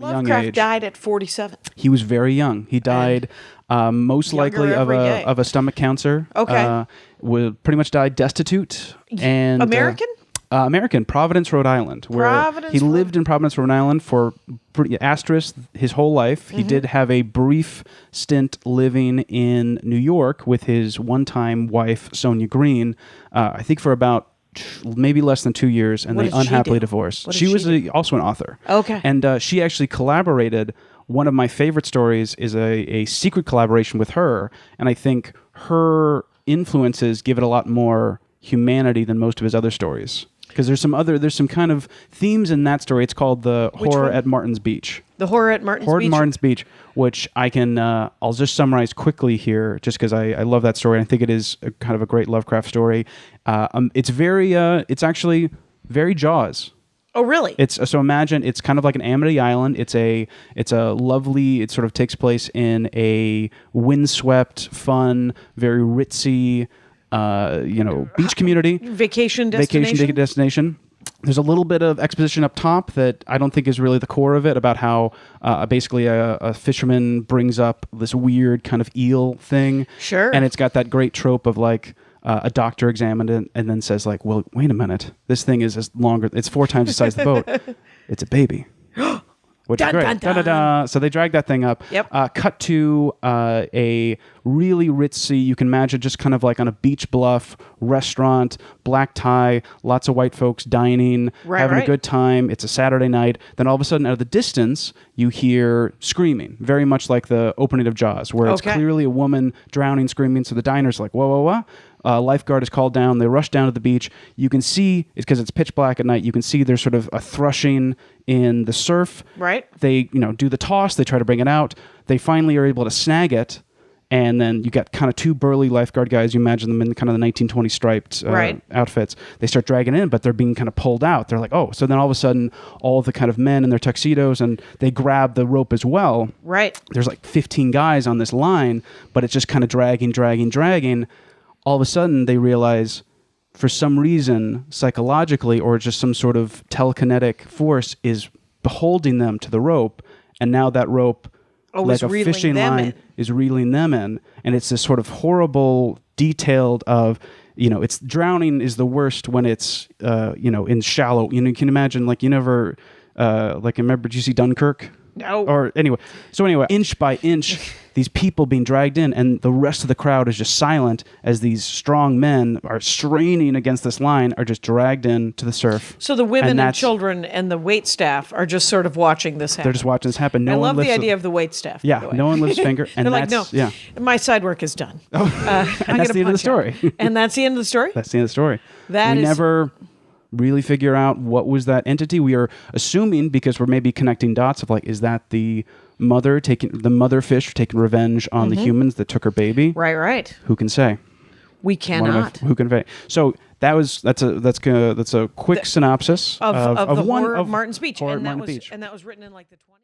Lovecraft died at 47. He was very young. He died most likely of a stomach cancer. Okay. Pretty much died destitute. And American? American, Providence, Rhode Island. He lived in Providence, Rhode Island for asterisk his whole life. He did have a brief stint living in New York with his one-time wife, Sonia Green, I think for about maybe less than 2 years, and they unhappily divorced. She was also an author. Okay. And she actually collaborated. One of my favorite stories is a secret collaboration with her, and I think her influences give it a lot more humanity than most of his other stories. Because there's some kind of themes in that story. It's called The Horror at Martin's Beach. The Horror at Martin's Beach, which I can, I'll just summarize quickly here, just because I love that story. And I think it is kind of a great Lovecraft story. It's actually very Jaws. Oh, really? So imagine it's kind of like an Amity Island. It's a lovely. It sort of takes place in a windswept, fun, very ritzy, beach community. Vacation destination. There's a little bit of exposition up top that I don't think is really the core of it, about how basically a fisherman brings up this weird kind of eel thing. Sure. And it's got that great trope of like a doctor examined it and then says like, well, wait a minute. This thing is it's 4 times the size of the boat. It's a baby. Which is great. Dun, dun, dun. So they drag that thing up. Yep. Cut to a really ritzy, you can imagine just kind of like on a beach bluff restaurant, black tie, lots of white folks dining, having a good time. It's a Saturday night. Then all of a sudden, out of the distance, you hear screaming, very much like the opening of Jaws, where it's clearly a woman drowning, screaming. So the diner's like, whoa, whoa, whoa. Lifeguard is called down. They rush down to the beach. You can see, it's because it's pitch black at night, you can see there's sort of a thrushing in the surf. Right. They do the toss. They try to bring it out. They finally are able to snag it. And then you got kind of 2 burly lifeguard guys. You imagine them in kind of the 1920 striped outfits. They start dragging in, but they're being kind of pulled out. They're like, oh. So then all of a sudden, all the kind of men in their tuxedos, and they grab the rope as well. Right. There's like 15 guys on this line, but it's just kind of dragging. All of a sudden, they realize, for some reason, psychologically, or just some sort of telekinetic force is beholding them to the rope. And now that rope, like a fishing line, is reeling them in. And it's this sort of horrible, detailed of, it's drowning is the worst when it's, in shallow. You can imagine, like, you never, remember, did you see Dunkirk? No. Or anyway, inch by inch, these people being dragged in, and the rest of the crowd is just silent as these strong men are straining against this line, are just dragged in to the surf. So the women and children and the wait staff are just sort of watching this happen. They're just watching this happen. I love the idea of the wait staff. Yeah, no one lifts a finger. And they're like, no, my side work is done. Oh. And that's the end of the story. And that's the end of the story? That's the end of the story. We never really figure out what was that entity. We are assuming, because we're maybe connecting dots of like, is that the mother fish taking revenge on the humans that took her baby? Right. Who can say? We cannot. Who can say? So that's a quick synopsis of the Horror of Martin's Beach, and that was written in like the 20s.